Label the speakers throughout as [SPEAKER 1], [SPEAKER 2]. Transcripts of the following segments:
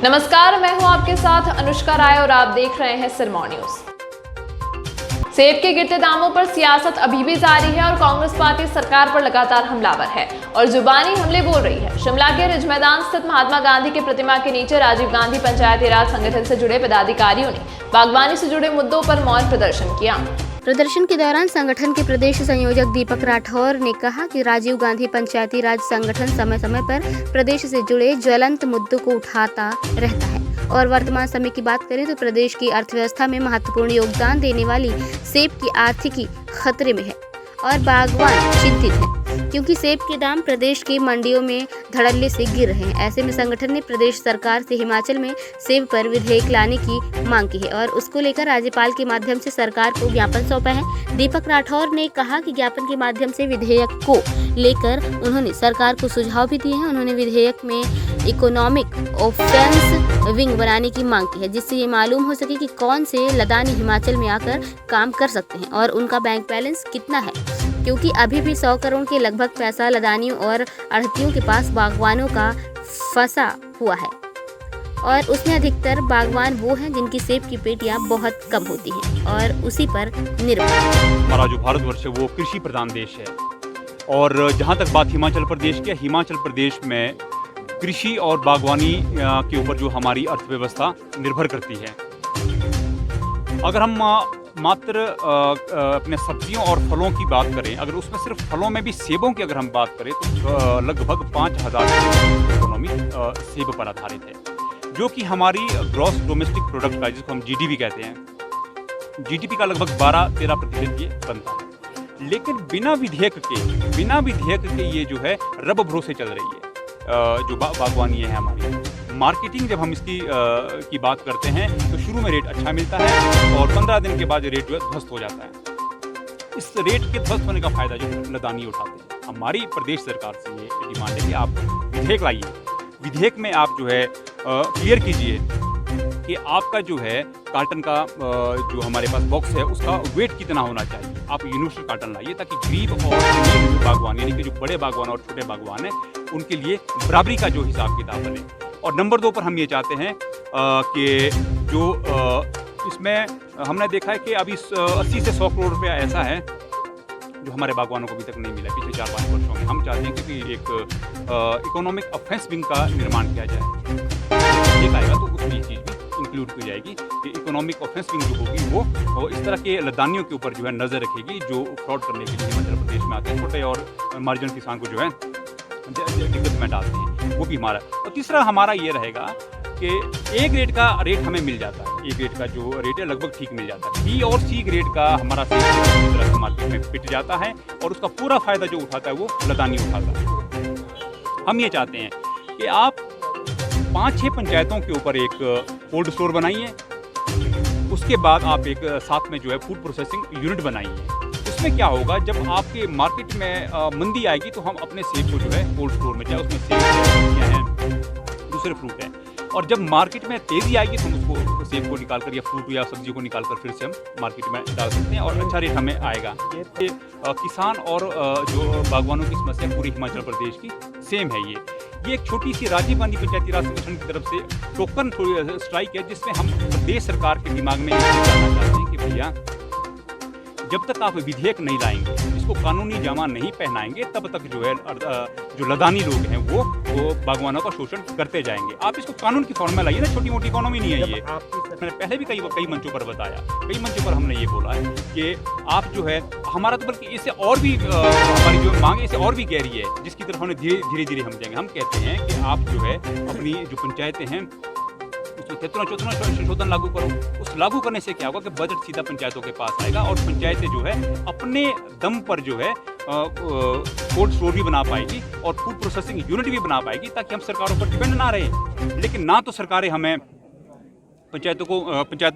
[SPEAKER 1] नमस्कार, मैं हूं आपके साथ अनुष्का राय और आप देख रहे हैं सिरमौर न्यूज। सेब के गिरते दामों पर सियासत अभी भी जारी है और कांग्रेस पार्टी सरकार पर लगातार हमलावर है और जुबानी हमले बोल रही है। शिमला के रिज मैदान स्थित महात्मा गांधी की प्रतिमा के नीचे राजीव गांधी पंचायती राज संगठन से जुड़े पदाधिकारियों ने बागवानी से जुड़े मुद्दों पर मौन प्रदर्शन किया।
[SPEAKER 2] प्रदर्शन के दौरान संगठन के प्रदेश संयोजक दीपक राठौर ने कहा कि राजीव गांधी पंचायती राज संगठन समय समय पर प्रदेश से जुड़े ज्वलंत मुद्दों को उठाता रहता है और वर्तमान समय की बात करें तो प्रदेश की अर्थव्यवस्था में महत्वपूर्ण योगदान देने वाली सेब की आर्थिकी खतरे में है और बागवान चिंतित है क्योंकि सेब के दाम प्रदेश की मंडियों में धड़ल्ले से गिर रहे हैं। ऐसे में संगठन ने प्रदेश सरकार से हिमाचल में सेब पर विधेयक लाने की मांग की है और उसको लेकर राज्यपाल के माध्यम से सरकार को ज्ञापन सौंपा है। दीपक राठौर ने कहा कि ज्ञापन के माध्यम से विधेयक को लेकर उन्होंने सरकार को सुझाव भी दिए हैं। उन्होंने विधेयक में इकोनॉमिक ऑफेंस विंग बनाने की मांग की है जिससे ये मालूम हो सके कि कौन से लदानी हिमाचल में आकर काम कर सकते हैं और उनका बैंक बैलेंस कितना है, क्योंकि अभी भी 100 करोड़ के लगभग पैसा लदानियों और आढ़तियों के पास बागवानों का फंसा हुआ है और उसमें अधिकतर बागवान वो हैं जिनकी सेब की पेटियां बहुत कम होती हैं और उसी पर निर्भर।
[SPEAKER 3] हमारा जो भारतवर्ष है वो कृषि प्रधान देश है और जहाँ तक बात हिमाचल प्रदेश की है, हिमाचल प्रदेश में कृषि और बागवानी के ऊपर जो हमारी अर्थव्यवस्था निर्भर करती है। अगर हम मात्र अपने सब्जियों और फलों की बात करें, अगर उसमें सिर्फ फलों में भी सेबों की अगर हम बात करें तो लगभग 5,000 इकोनॉमी सेब पर आधारित है, जो कि हमारी ग्रॉस डोमेस्टिक प्रोडक्ट का, जिसको हम जीडीपी कहते हैं, जीडीपी का लगभग 12-13% ये बनता है। लेकिन बिना विधेयक के ये जो है रब भरोसे चल रही है। जो बागवानी है हमारी मार्केटिंग, जब हम इसकी की बात करते हैं तो शुरू में रेट अच्छा मिलता है और 15 दिन के बाद रेट जो है ध्वस्त हो जाता है। इस रेट के ध्वस्त होने का फायदा जो लदानी उठाते हैं। हमारी प्रदेश सरकार से ये डिमांड है कि आप विधेयक लाइए, विधेयक में आप जो है क्लियर कीजिए कि आपका जो है कार्टन का जो हमारे पास बॉक्स है उसका वेट कितना होना चाहिए। आप यूनिवर्सल कार्टन लाइए ताकि गरीब और अमीर बागवान, यानी कि जो बड़े बागवान और छोटे बागवान हैं, उनके लिए बराबरी का जो हिसाब किताब बने। और नंबर 2 पर हम ये चाहते हैं कि जो इसमें हमने देखा है कि अभी 80 से 100 करोड़ रुपया ऐसा है जो हमारे बागवानों को अभी तक नहीं मिला पिछले 4-5 वर्षों में। हम चाहते हैं कि एक इकोनॉमिक ऑफेंस विंग का निर्माण किया जाए। ठीक आएगा तो उसमें ये चीज़ भी इंक्लूड की जाएगी कि इकोनॉमिक ऑफेंस विंग जो होगी वो इस तरह के लदानियों के ऊपर जो है नज़र रखेगी जो फ्रॉड करने के लिए हिमाचल प्रदेश में आते हैं, छोटे और मार्जिनल किसान को जो है दिक्कत में डालते हैं। वो भी हमारा। और तीसरा हमारा ये रहेगा कि ए ग्रेड का रेट हमें मिल जाता है। ए ग्रेड का जो रेट है लगभग ठीक मिल जाता है। बी और सी ग्रेड का हमारा मार्केट में पिट जाता है और उसका पूरा फायदा जो उठाता है वो लदानी उठाता है। हम ये चाहते हैं कि आप 5-6 पंचायतों के ऊपर एक कोल्ड स्टोर बनाइए, उसके बाद आप एक साथ में जो है फूड प्रोसेसिंग यूनिट बनाइए। उसमें क्या होगा, जब आपके मार्केट में मंदी आएगी तो हम अपने सेब को जो है कोल्ड स्टोर में, चाहे उसमें सेब हैं, दूसरे फ्रूट हैं, और जब मार्केट में तेज़ी आएगी तो हम उसको सेब को निकाल कर या फ्रूट या सब्जी को निकाल कर फिर से हम मार्केट में डाल सकते हैं और अच्छा रेट हमें आएगा। ये किसान और जो बागवानों की समस्या पूरी हिमाचल प्रदेश की सेम है। ये एक छोटी सी राजीव गांधी पंचायती राज संगठन की तरफ से टोकन स्ट्राइक है, जिसमें हम प्रदेश सरकार के दिमाग में ये जानना चाहते हैं कि भैया जब तक आप विधेयक नहीं लाएंगे, इसको कानूनी जामा नहीं पहनाएंगे, तब तक जो है जो लदानी लोग हैं वो बागवानों का शोषण करते जाएंगे। आप इसको कानून की फॉर्म में लाइए ना, छोटी मोटी इकोनॉमी नहीं है ये। मैंने पहले भी कई मंचों पर बताया, कई मंचों पर हमने ये बोला है कि आप जो है हमारा तो बल्कि इससे और भी हमारी जो मांग है इससे और भी गहरी है, जिसकी तरफ हमें धीरे धीरे हम जाएंगे। हम कहते हैं कि आप जो है अपनी जो पंचायतें हैं उसमें चौथरा संशोधन लागू करो। उस लागू करने से क्या होगा कि बजट सीधा पंचायतों के पास आएगा और पंचायतें जो है अपने दम पर जो है कोल्ड स्टोर भी बना पाएगी और फूड प्रोसेसिंग यूनिट भी बना पाएगी, ताकि हम सरकारों पर डिपेंड ना रहे। लेकिन ना तो सरकारें हमें पंचायतों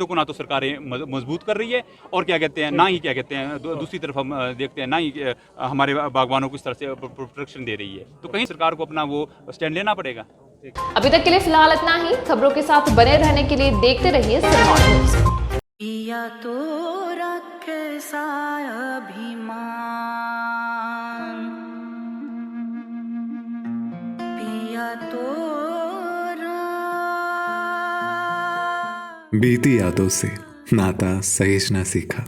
[SPEAKER 3] को ना तो सरकारें मजबूत कर रही है और क्या कहते हैं ना ही क्या कहते हैं दूसरी तरफ हम देखते हैं ना ही हमारे बागवानों को इस तरह से प्रोटेक्शन दे रही है। तो कहीं सरकार को अपना वो स्टैंड लेना पड़ेगा।
[SPEAKER 1] अभी तक के लिए फिलहाल इतना ही। खबरों के साथ बने रहने के लिए देखते रहिए सिरमौर न्यूज।
[SPEAKER 4] पिया तो रखे साया अभिमान, पिया तो
[SPEAKER 5] बीती यादों से नाता सहेजना सीखा,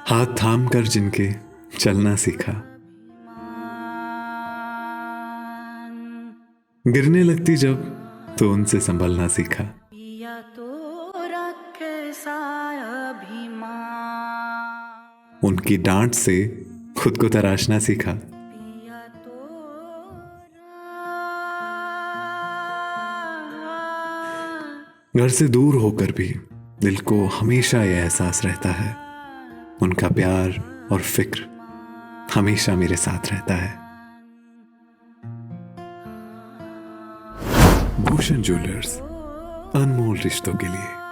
[SPEAKER 5] हाथ थाम कर जिनके चलना सीखा, गिरने लगती जब तो उनसे संभलना सीखा।
[SPEAKER 4] पिया तो रखे अभिमान,
[SPEAKER 5] उनकी डांट से खुद को तराशना सीखा।
[SPEAKER 4] पिया तो
[SPEAKER 5] घर से दूर होकर भी दिल को हमेशा यह एहसास रहता है, उनका प्यार और फिक्र हमेशा मेरे साथ रहता है। भूषण ज्वेलर्स, अनमोल रिश्तों के लिए।